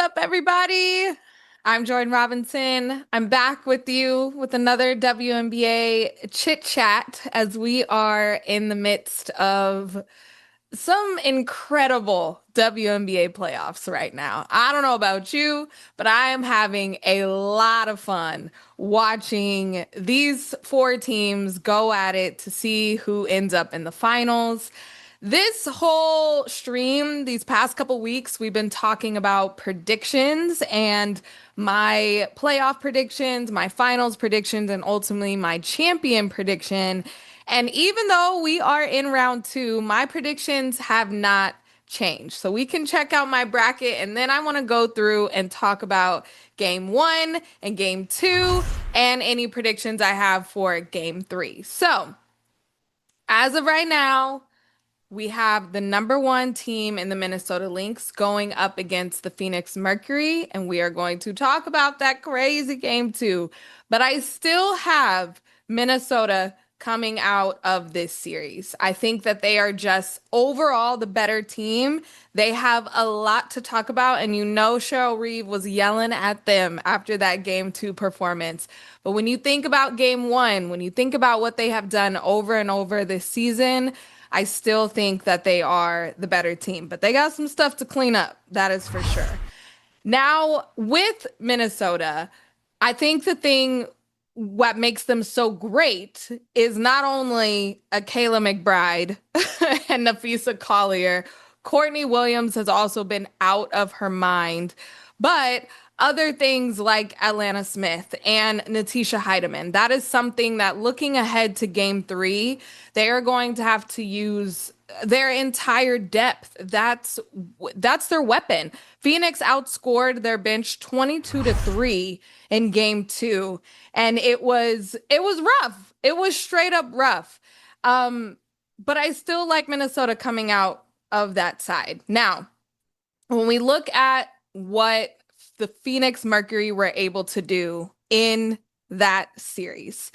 up, everybody? I'm Jordan Robinson. I'm back with you with another WNBA chit chat as we are in the midst of some incredible WNBA playoffs right now. I don't know about you, but I am having a lot of fun watching these four teams go at it to see who ends up in the finals. This whole stream, these past couple weeks, we've been talking about predictions and my playoff predictions, my finals predictions, and ultimately my champion prediction. And even though we are in round two, my predictions have not changed. So we can check out my bracket, and then I want to go through and talk about game one and game two and any predictions I have for game three. So as of right now, we have the number one team in the Minnesota Lynx going up against the Phoenix Mercury, and we are going to talk about that crazy game too. But I still have Minnesota coming out of this series. I think that they are just overall the better team. They have a lot to talk about, and you know Cheryl Reeve was yelling at them after that game two performance. But when you think about game one, when you think about what they have done over and over this season, I still think that they are the better team, but they got some stuff to clean up. That is for sure. Now, with Minnesota, I think the thing what makes them so great is not only a Kayla McBride and Nafisa Collier, Courtney Williams has also been out of her mind, but other things like Atlanta Smith and Natisha Heidemann. That is something that looking ahead to game three, they are going to have to use their entire depth. That's their weapon. Phoenix outscored their bench 22-3 in game two, and it was rough. It was straight up rough. But I still like Minnesota coming out of that side. Now, when we look at what the Phoenix Mercury were able to do in that series,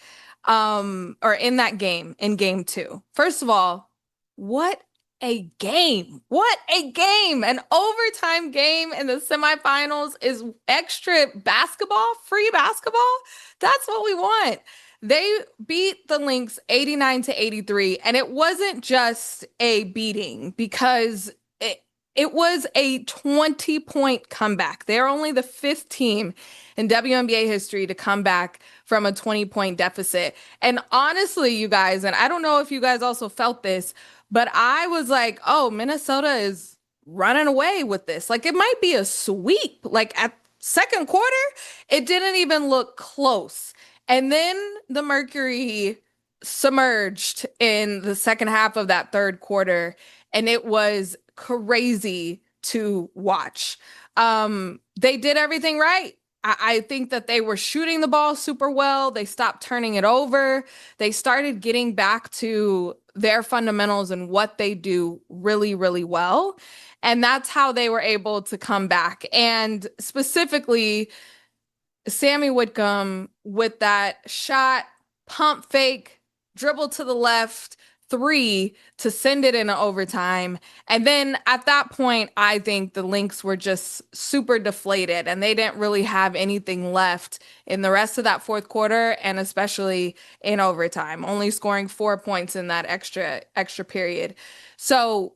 or in that game, in game two. First of all, what a game. What a game. An overtime game in the semifinals is extra basketball, free basketball. That's what we want. They beat the Lynx 89-83, and it wasn't just a beating because it was a 20-point comeback. They're only the fifth team in WNBA history to come back from a 20-point deficit. And honestly, you guys, and I don't know if you guys also felt this, but I was like, oh, Minnesota is running away with this. Like it might be a sweep. Like at second quarter, it didn't even look close. And then the Mercury submerged in the second half of that third quarter, and it was crazy to watch. They did everything right. I think that they were shooting the ball super well. They stopped turning it over. They started getting back to their fundamentals and what they do really, really well. And that's how they were able to come back. And specifically, Sammy Whitcomb with that shot, pump fake, dribble to the left, three to send it into overtime. And then at that point, I think the Lynx were just super deflated and they didn't really have anything left in the rest of that fourth quarter and especially in overtime, only scoring 4 points in that extra period. So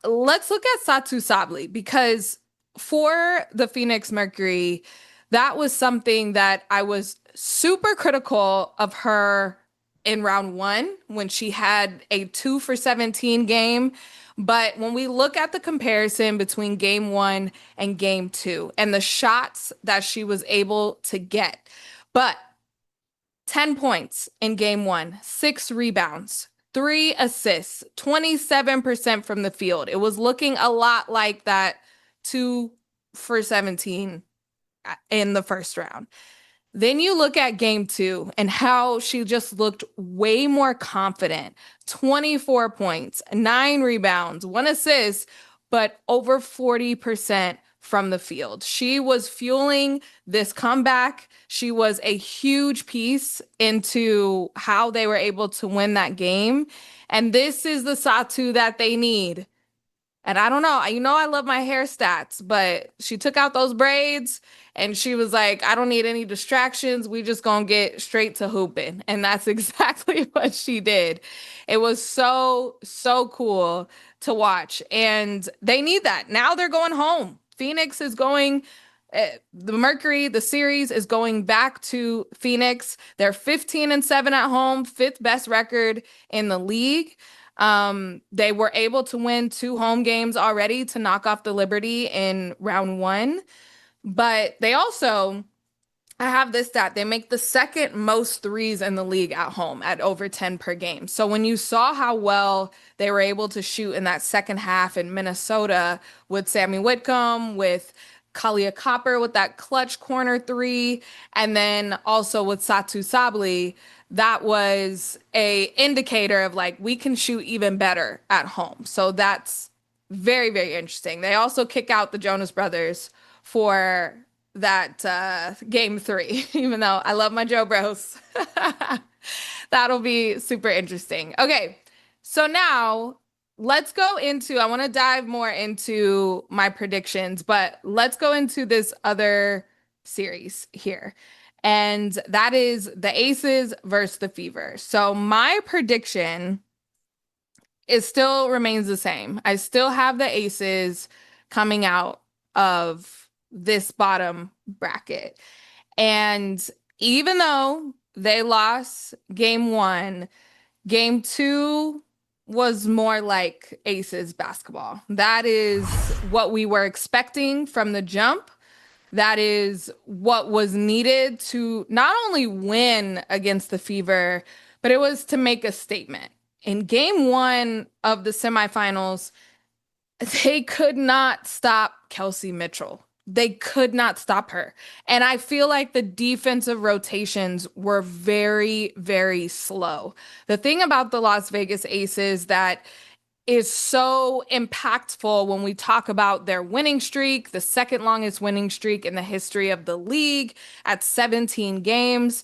let's look at Satu Sabli because for the Phoenix Mercury, that was something that I was super critical of her in round one when she had a 2 for 17 game. But when we look at the comparison between game one and game two and the shots that she was able to get, but 10 points in game one, 6 rebounds, 3 assists, 27% from the field. It was looking a lot like that 2 for 17 in the first round. Then you look at game two and how she just looked way more confident. 24 points, 9 rebounds, 1 assist, but over 40% from the field. She was fueling this comeback. She was a huge piece into how they were able to win that game. And this is the Satu that they need And I don't know, I love my hair stats, but she took out those braids and she was like, I don't need any distractions. We just gonna get straight to hooping. And that's exactly what she did. It was so, so cool to watch. And they need that. Now they're going home. Phoenix is going, the Mercury, the series is going back to Phoenix. They're 15-7 at home, fifth best record in the league. They were able to win two home games already to knock off the Liberty in round one, but they also, I have this stat, they make the second most threes in the league at home at over 10 per game. So when you saw how well they were able to shoot in that second half in Minnesota with Sammy Whitcomb, with Kalia Copper with that clutch corner three, and then also with Satu Sabli, that was a indicator of like we can shoot even better at home. So that's very, very interesting. They also kick out the Jonas Brothers for that game three, even though I love my Joe Bros. That'll be super interesting. Okay, so now let's go into, I want to dive more into my predictions, but let's go into this other series here. And that is the Aces versus the Fever. So my prediction, it still remains the same. I still have the Aces coming out of this bottom bracket. And even though they lost game one, game two was more like Aces basketball. That is what we were expecting from the jump. That is what was needed to not only win against the Fever, but it was to make a statement. In game one of the semifinals, they could not stop Kelsey Mitchell. They could not stop her. And I feel like the defensive rotations were very, very slow. The thing about the Las Vegas Aces that is so impactful when we talk about their winning streak, the second longest winning streak in the history of the league at 17 games.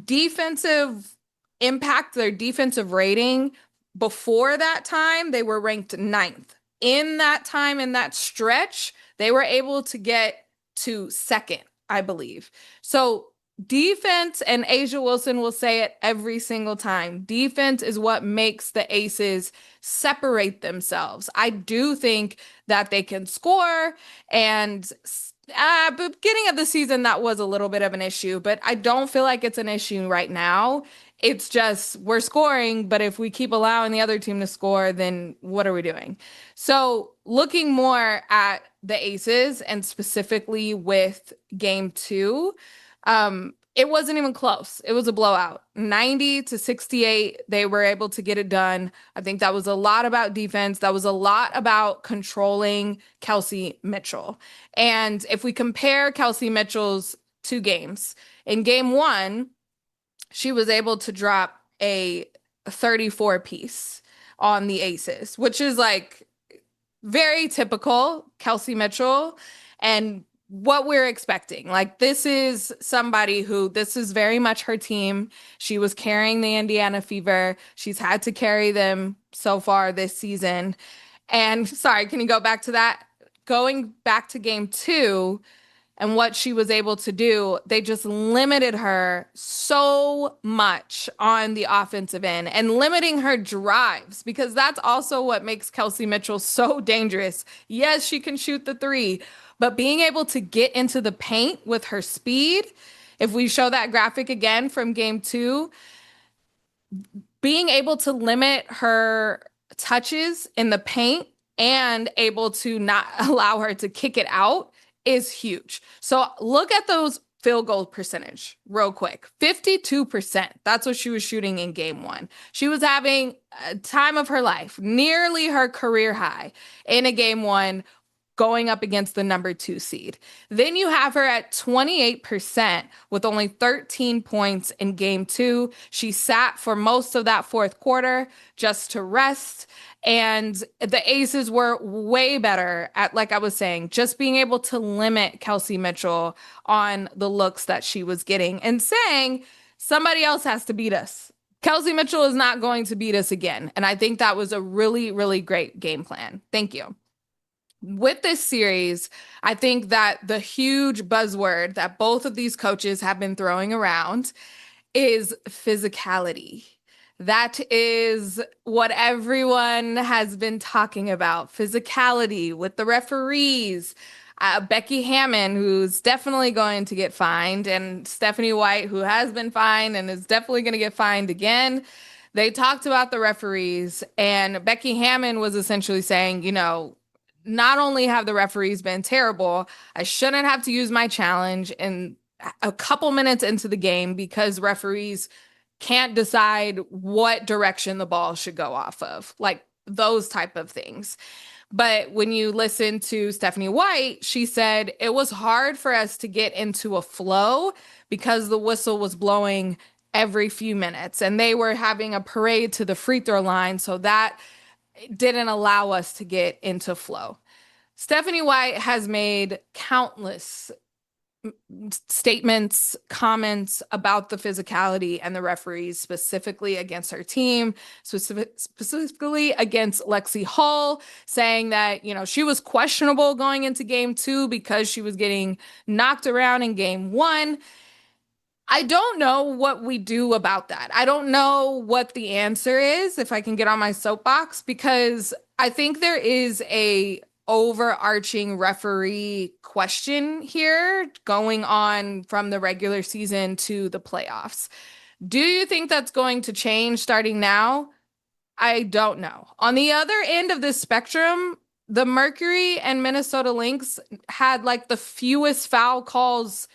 Defensive impact, their defensive rating before that time, they were ranked ninth. In that time, in that stretch, they were able to get to second, I believe. So defense, and Asia Wilson will say it every single time, defense is what makes the Aces separate themselves. I do think that they can score, and beginning of the season, that was a little bit of an issue, but I don't feel like it's an issue right now. It's just we're scoring, but if we keep allowing the other team to score, then what are we doing? So, looking more at the Aces and specifically with game two, it wasn't even close. It was a blowout. 90-68, they were able to get it done. I think that was a lot about defense. That was a lot about controlling Kelsey Mitchell. And if we compare Kelsey Mitchell's two games, in game one, she was able to drop a 34 piece on the Aces, which is like very typical Kelsey Mitchell and what we're expecting. Like, this is somebody who, this is very much her team. She was carrying the Indiana Fever. She's had to carry them so far this season. And sorry, can you go back to that? Going back to game two, and what she was able to do, they just limited her so much on the offensive end and limiting her drives, because that's also what makes Kelsey Mitchell so dangerous. Yes, she can shoot the three, but being able to get into the paint with her speed, if we show that graphic again from game two, being able to limit her touches in the paint and able to not allow her to kick it out is huge. So look at those field goal percentage real quick. 52%. That's what she was shooting in game one. She was having a time of her life, nearly her career high in a game one, going up against the number two seed. Then you have her at 28% with only 13 points in game two. She sat for most of that fourth quarter just to rest. And the Aces were way better at, like I was saying, just being able to limit Kelsey Mitchell on the looks that she was getting and saying, somebody else has to beat us. Kelsey Mitchell is not going to beat us again. And I think that was a really, really great game plan. Thank you. with this series, I think that the huge buzzword that both of these coaches have been throwing around is physicality. That is what everyone has been talking about, physicality with the referees. Becky Hammon, who's definitely going to get fined, and Stephanie White, who has been fined and is definitely going to get fined again. They talked about the referees, and Becky Hammon was essentially saying, not only have the referees been terrible, I shouldn't have to use my challenge in a couple minutes into the game because referees can't decide what direction the ball should go off of, like those type of things. But when you listen to Stephanie White, she said it was hard for us to get into a flow because the whistle was blowing every few minutes and they were having a parade to the free throw line. So that didn't allow us to get into flow. Stephanie White has made countless statements, comments about the physicality and the referees, specifically against her team, specifically against Lexi Hull, saying that, she was questionable going into game 2 because she was getting knocked around in game 1. I don't know what we do about that. I don't know what the answer is, if I can get on my soapbox, because I think there is a overarching referee question here going on from the regular season to the playoffs. Do you think that's going to change starting now? I don't know. On the other end of this spectrum, the Mercury and Minnesota Lynx had like the fewest foul calls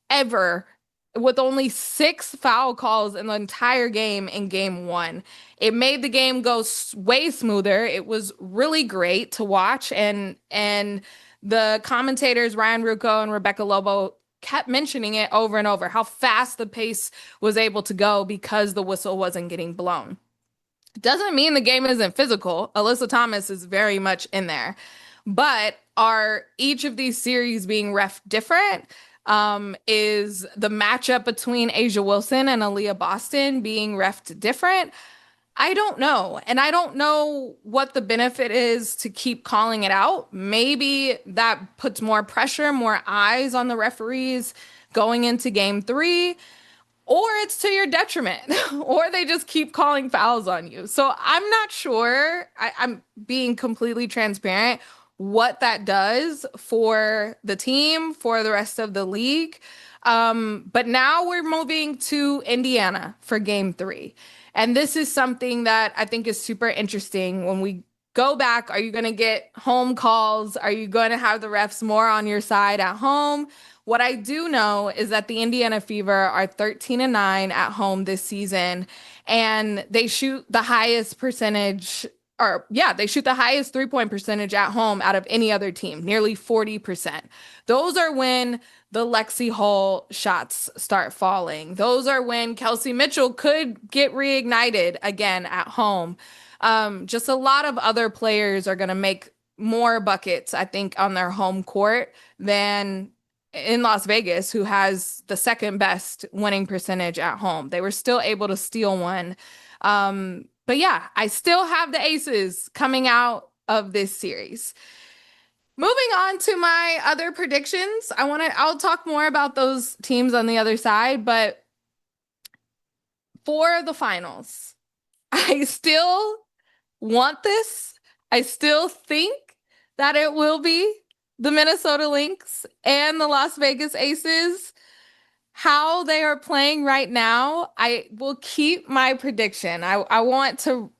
ever, with only 6 foul calls in the entire game in game 1. It made the game go way smoother. It was really great to watch, and the commentators Ryan Rucco and Rebecca Lobo kept mentioning it over and over, how fast the pace was able to go because the whistle wasn't getting blown. Doesn't mean the game isn't physical. Alyssa Thomas is very much in there. But are each of these series being ref different? Is the matchup between Asia Wilson and Aaliyah Boston being refed different? I don't know. And I don't know what the benefit is to keep calling it out. Maybe that puts more pressure, more eyes on the referees going into game 3, or it's to your detriment, or they just keep calling fouls on you. So I'm not sure. I'm being completely transparent what that does for the team, for the rest of the league. But now we're moving to Indiana for game 3. And this is something that I think is super interesting. When we go back, are you going to get home calls? Are you going to have the refs more on your side at home? What I do know is that the Indiana Fever are 13-9 at home this season, and they shoot the highest percentage, or yeah, they shoot the highest 3-point percentage at home out of any other team, nearly 40%. Those are when the Lexi Hull shots start falling. Those are when Kelsey Mitchell could get reignited again at home. Just a lot of other players are going to make more buckets, I think, on their home court than in Las Vegas, who has the second best winning percentage at home. They were still able to steal one. But yeah, I still have the Aces coming out of this series. Moving on to my other predictions. I'll talk more about those teams on the other side, but for the finals, I still want this. I still think that it will be the Minnesota Lynx and the Las Vegas Aces. How they are playing right now, I will keep my prediction. I want to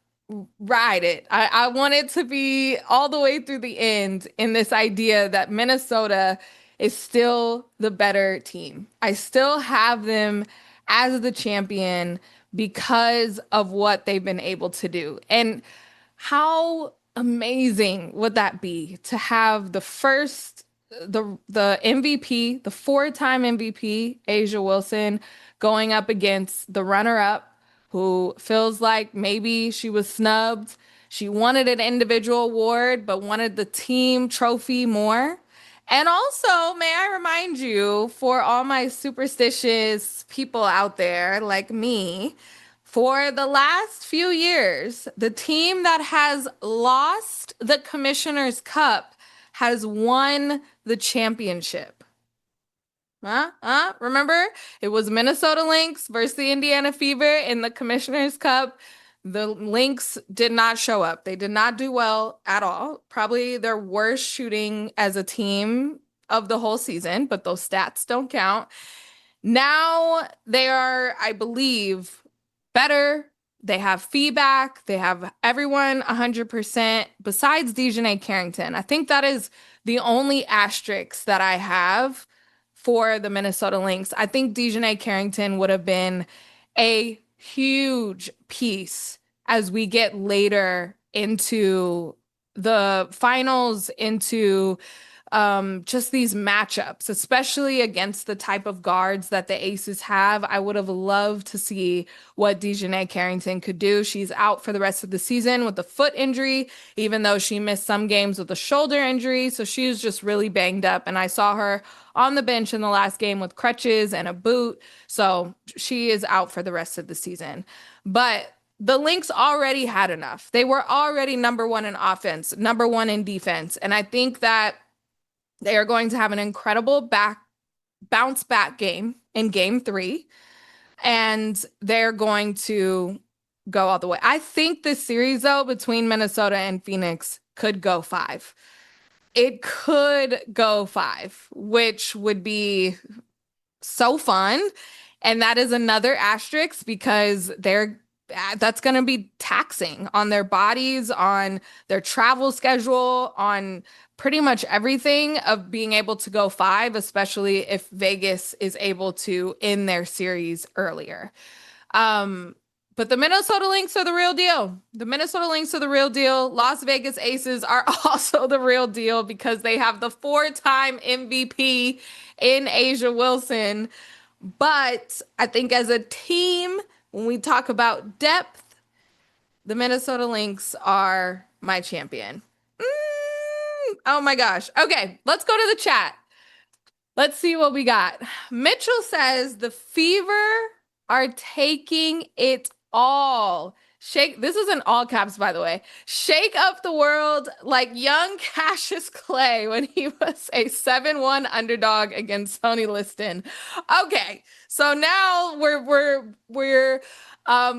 ride it. I want it to be all the way through the end in this idea that Minnesota is still the better team. I still have them as the champion because of what they've been able to do. And how amazing would that be to have the MVP, the 4-time MVP, Asia Wilson, going up against the runner-up who feels like maybe she was snubbed. She wanted an individual award, but wanted the team trophy more. And also, may I remind you, for all my superstitious people out there like me, for the last few years, the team that has lost the Commissioner's Cup has won the championship? Huh? Huh? Remember? It was Minnesota Lynx versus the Indiana Fever in the Commissioner's Cup. The Lynx did not show up. They did not do well at all. Probably their worst shooting as a team of the whole season, but those stats don't count. Now they are, I believe, better. They have feedback. They have everyone 100% besides Dejanay Carrington. I think that is the only asterisk that I have for the Minnesota Lynx. I think Dejanay Carrington would have been a huge piece as we get later into the finals, into just these matchups, especially against the type of guards that the Aces have. I would have loved to see what Dejanay Carrington could do. She's out for the rest of the season with a foot injury, even though she missed some games with a shoulder injury. So she was just really banged up. And I saw her on the bench in the last game with crutches and a boot. So she is out for the rest of the season. But the Lynx already had enough. They were already number one in offense, number one in defense. And I think that they are going to have an incredible bounce back game in game three, and they're going to go all the way. I think this series, though, between Minnesota and Phoenix could go five. It could go five, which would be so fun. And that is another asterisk because that's going to be taxing on their bodies, on their travel schedule, on pretty much everything of being able to go five, especially if Vegas is able to end their series earlier. But the Minnesota Lynx are the real deal. The Minnesota Lynx are the real deal. Las Vegas Aces are also the real deal because they have the four-time MVP in A'ja Wilson. But I think as a team, when we talk about depth, the Minnesota Lynx are my champion. Oh my gosh. Okay, let's go to the chat. Let's see what we got. Mitchell says the Fever are taking it all. This is in all caps, by the way. Shake up the world like young Cassius Clay when he was a 7-1 underdog against Tony Liston. Okay, so now we're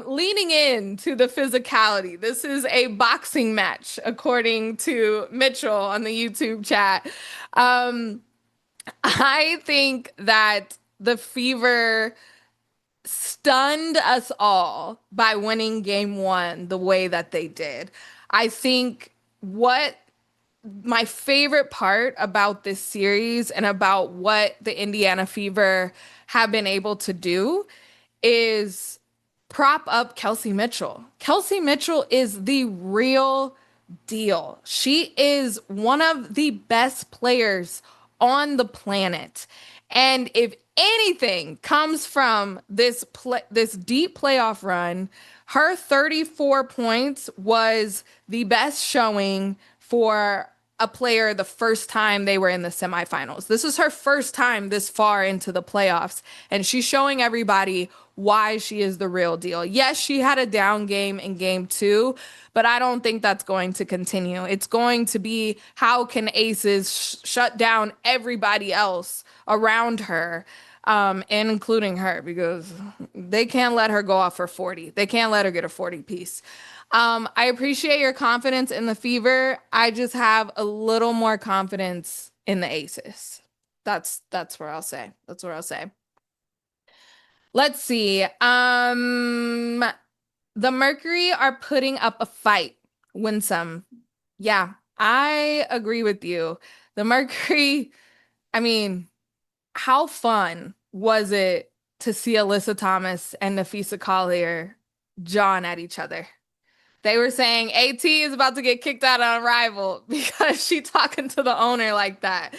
leaning into the physicality. This is a boxing match, according to Mitchell on the YouTube chat. I think that the Fever stunned us all by winning game one the way that they did. I think what my favorite part about this series and about what the Indiana Fever have been able to do is prop up Kelsey Mitchell. Kelsey Mitchell is the real deal. She is one of the best players on the planet. And if anything comes from this deep playoff run, her 34 points was the best showing for a player the first time they were in the semifinals. This is her first time this far into the playoffs, and she's showing everybody why she is the real deal. Yes, she had a down game in game two, but I don't think that's going to continue. It's going to be how can Aces shut down everybody else around her, and including her, because they can't let her go off for 40. They can't let her get a 40 piece. I appreciate your confidence in the Fever. I just have a little more confidence in the Aces. That's where I'll say. That's where I'll say. Let's see. The Mercury are putting up a fight. Winsome. Yeah, I agree with you. The Mercury, I mean, how fun was it to see Alyssa Thomas and Nafisa Collier jawing at each other? They were saying AT is about to get kicked out on Arrival because she talking to the owner like that.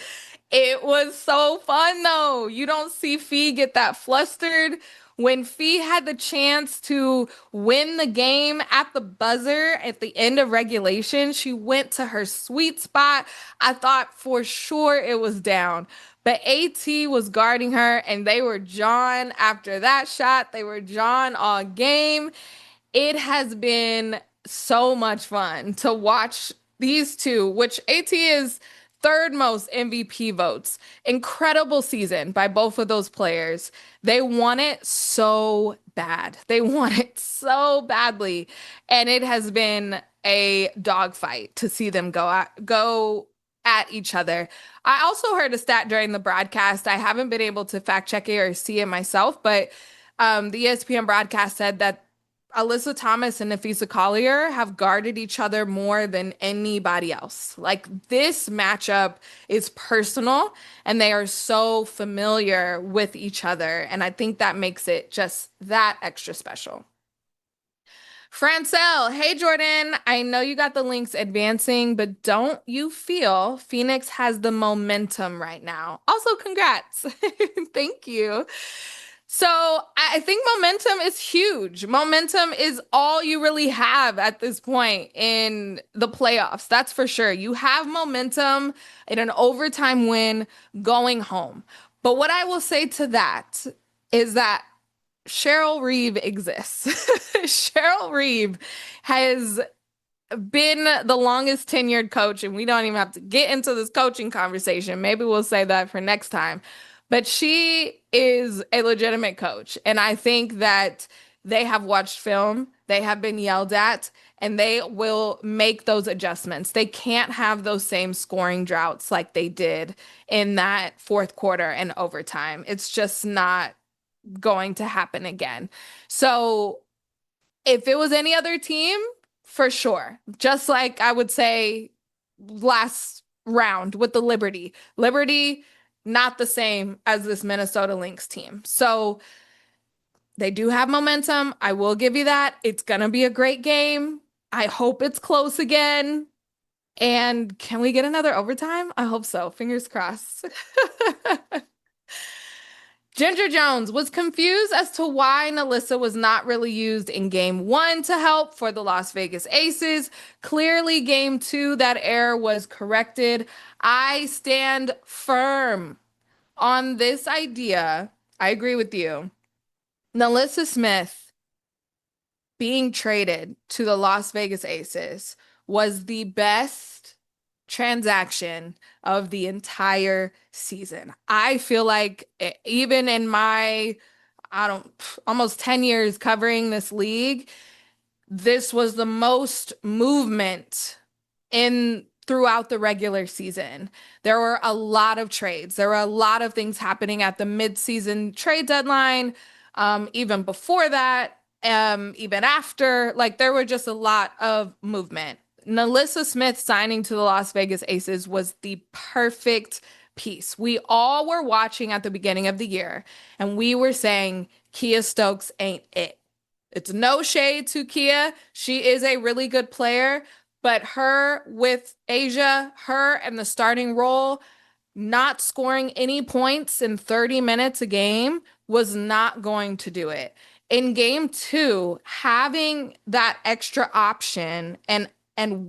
It was so fun though. You don't see Fee get that flustered. When Fee had the chance to win the game at the buzzer at the end of regulation, she went to her sweet spot. I thought for sure it was down. But AT was guarding her and they were John after that shot. They were John all game. It has been so much fun to watch these two, which AT is third most MVP votes. Incredible season by both of those players. They want it so bad. They want it so badly. And it has been a dogfight to see them go at each other. I also heard a stat during the broadcast. I haven't been able to fact check it or see it myself, but the ESPN broadcast said that Alyssa Thomas and Nafisa Collier have guarded each other more than anybody else. Like this matchup is personal and they are so familiar with each other. And I think that makes it just that extra special. Francel, hey Jordan, I know you got the Lynx advancing, but don't you feel Phoenix has the momentum right now? Also, congrats. Thank you. So I think momentum is huge. Momentum is all you really have at this point in the playoffs. That's for sure. You have momentum in an overtime win going home. But what I will say to that is that Cheryl Reeve exists. Cheryl Reeve has been the longest tenured coach, and we don't even have to get into this coaching conversation. Maybe we'll say that for next time. But she is a legitimate coach. And I think that they have watched film, they have been yelled at, and they will make those adjustments. They can't have those same scoring droughts like they did in that fourth quarter and overtime. It's just not going to happen again. So if it was any other team, for sure. Just like I would say last round with the Liberty. Liberty, not the same as this Minnesota Lynx team. So they do have momentum. I will give you that. It's going to be a great game. I hope it's close again. And can we get another overtime? I hope so. Fingers crossed. Ginger Jones was confused as to why Nalissa was not really used in game one to help for the Las Vegas Aces. Clearly, game two, that error was corrected. I stand firm on this idea. I agree with you. Nalissa Smith being traded to the Las Vegas Aces was the best transaction of the entire season. I feel like even in my, I don't, almost 10 years covering this league, this was the most movement in throughout the regular season. There were a lot of trades. There were a lot of things happening at the midseason trade deadline, even before that, even after. Like there were just a lot of movement. Nalissa Smith signing to the Las Vegas Aces was the perfect piece. We all were watching at the beginning of the year, and we were saying Kia Stokes ain't it. It's no shade to Kia. She is a really good player, but her with Asia, her and the starting role, not scoring any points in 30 minutes a game was not going to do it. In game two, having that extra option and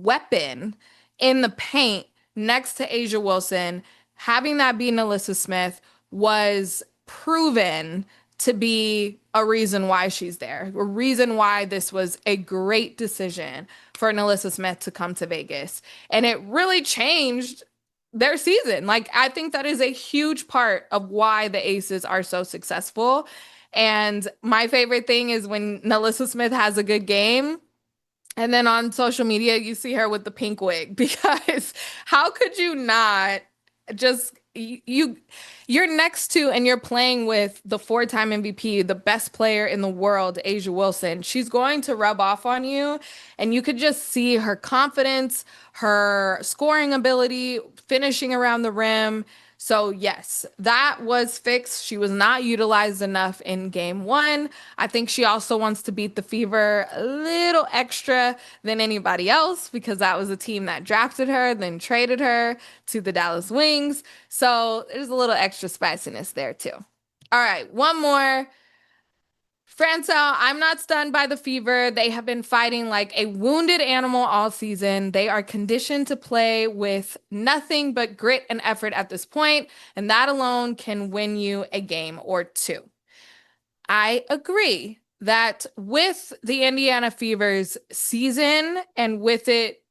weapon in the paint next to Asia Wilson, having that be Nalissa Smith was proven to be a reason why she's there, a reason why this was a great decision for Nalissa Smith to come to Vegas. And it really changed their season. Like, I think that is a huge part of why the Aces are so successful. And my favorite thing is when Nalissa Smith has a good game, and then on social media, you see her with the pink wig because how could you not just you're next to and you're playing with the four-time MVP, the best player in the world, Asia Wilson. She's going to rub off on you, and you could just see her confidence, her scoring ability, finishing around the rim. So yes, that was fixed. She was not utilized enough in game one. I think she also wants to beat the Fever a little extra than anybody else because that was a team that drafted her, then traded her to the Dallas Wings. So there's a little extra spiciness there too. All right, one more. Francel, I'm not stunned by the Fever. They have been fighting like a wounded animal all season. They are conditioned to play with nothing but grit and effort at this point, and that alone can win you a game or two. I agree that with the Indiana Fever's season and with it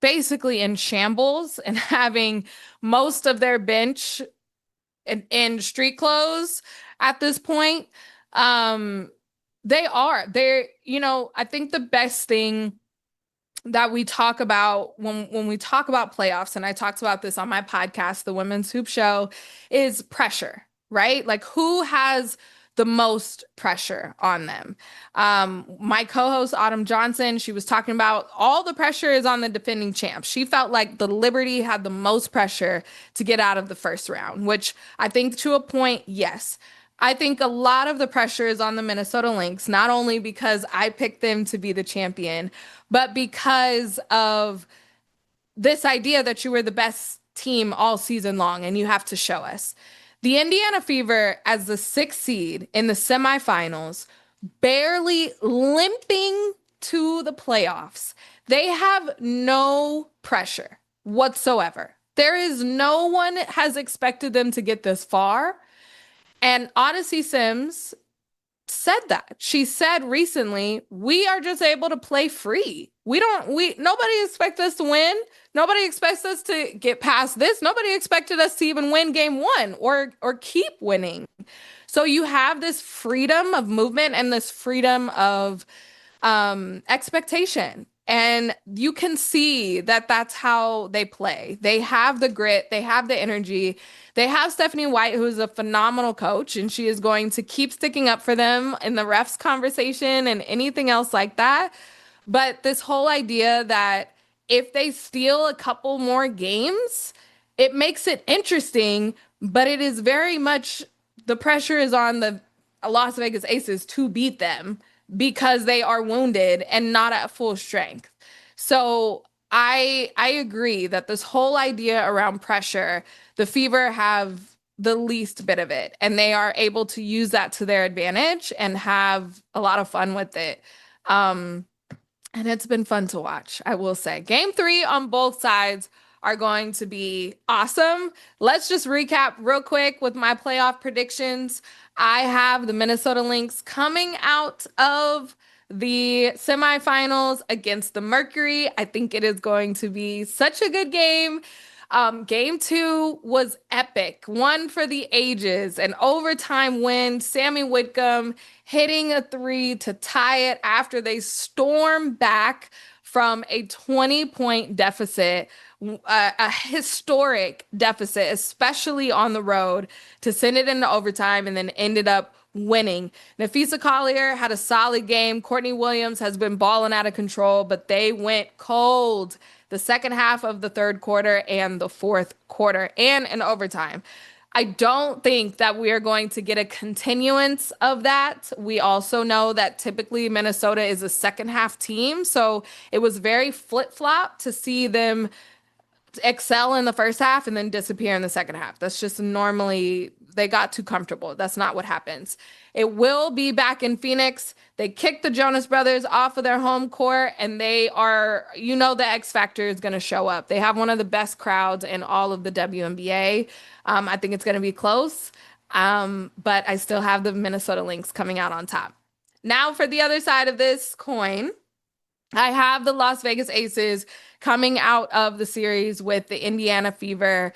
basically in shambles and having most of their bench in street clothes at this point. Um, I think the best thing that we talk about when we talk about playoffs, and I talked about this on my podcast, The Women's Hoop Show, is pressure, right? Like who has the most pressure on them? My co-host Autumn Johnson, she was talking about all the pressure is on the defending champs. She felt like the Liberty had the most pressure to get out of the first round, which I think to a point, yes. I think a lot of the pressure is on the Minnesota Lynx, not only because I picked them to be the champion, but because of this idea that you were the best team all season long and you have to show us. The Indiana Fever, as the sixth seed in the semifinals, barely limping to the playoffs, they have no pressure whatsoever. There is no one has expected them to get this far. And Odyssey Sims said that. She said recently, we are just able to play free. Nobody expects us to win. Nobody expects us to get past this. Nobody expected us to even win game one or keep winning. So you have this freedom of movement and this freedom of expectation. And you can see that that's how they play. They have the grit, they have the energy. They have Stephanie White, who is a phenomenal coach, and she is going to keep sticking up for them in the refs conversation and anything else like that. But this whole idea that if they steal a couple more games, it makes it interesting, but it is very much the pressure is on the Las Vegas Aces to beat them because they are wounded and not at full strength. So I agree that this whole idea around pressure, the Fever have the least bit of it, and they are able to use that to their advantage and have a lot of fun with it. Um, and it's been fun to watch, I will say. Game three on both sides are going to be awesome. Let's just recap real quick with my playoff predictions. I have the Minnesota Lynx coming out of the semifinals against the Mercury. I think it is going to be such a good game. Game two was epic, one for the ages, an overtime win. Sammy Whitcomb hitting a three to tie it after they storm back from a 20-point deficit, a historic deficit, especially on the road, to send it into overtime and then ended up winning. Nafisa Collier had a solid game. Courtney Williams has been balling out of control, but they went cold the second half of the third quarter and the fourth quarter and in overtime. I don't think that we are going to get a continuance of that. We also know that typically Minnesota is a second half team. So it was very flip flop to see them excel in the first half and then disappear in the second half. That's just normally they got too comfortable. That's not what happens. It will be back in Phoenix. They kicked the Jonas Brothers off of their home court, and they are, the X Factor is going to show up. They have one of the best crowds in all of the WNBA. I think it's going to be close, but I still have the Minnesota Lynx coming out on top. Now for the other side of this coin, I have the Las Vegas Aces coming out of the series with the Indiana Fever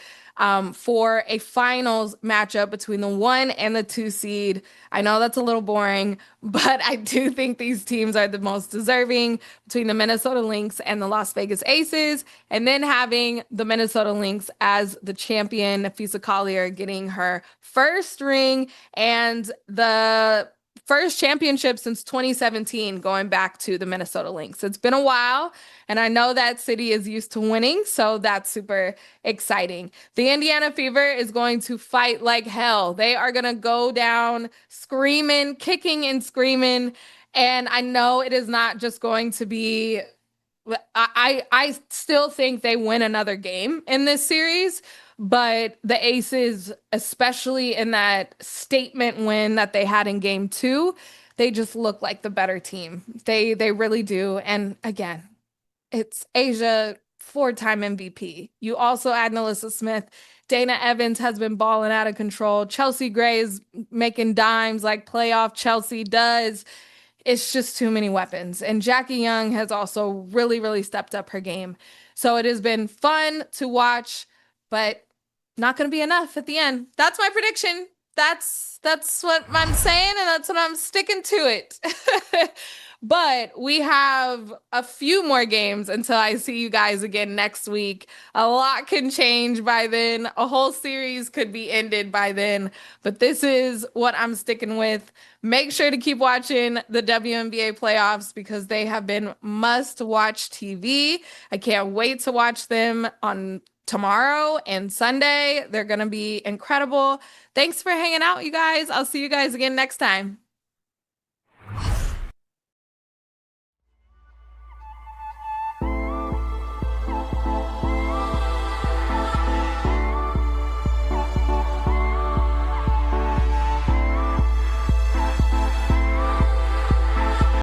for a finals matchup between the 1 and the 2 seed. I know that's a little boring, but I do think these teams are the most deserving between the Minnesota Lynx and the Las Vegas Aces, and then having the Minnesota Lynx as the champion, Nafisa Collier getting her first ring and the first championship since 2017, going back to the Minnesota Lynx. It's been a while, and I know that city is used to winning, so that's super exciting. The Indiana Fever is going to fight like hell. They are going to go down screaming, kicking and screaming, and I know it is not just going to be I still think they win another game in this series, but the Aces, especially in that statement win that they had in game two, they just look like the better team. They really do. And again, it's Asia, four-time MVP. You also add Melissa Smith. Dana Evans has been balling out of control. Chelsea Gray is making dimes like playoff Chelsea does. It's just too many weapons. And Jackie Young has also really, really stepped up her game. So it has been fun to watch, but not going to be enough at the end. That's my prediction. That's what I'm saying, and that's what I'm sticking to it. But we have a few more games until I see you guys again next week. A lot can change by then. A whole series could be ended by then. But this is what I'm sticking with. Make sure to keep watching the WNBA playoffs because they have been must-watch TV. I can't wait to watch them on tomorrow and Sunday. They're going to be incredible. Thanks for hanging out, you guys. I'll see you guys again next time.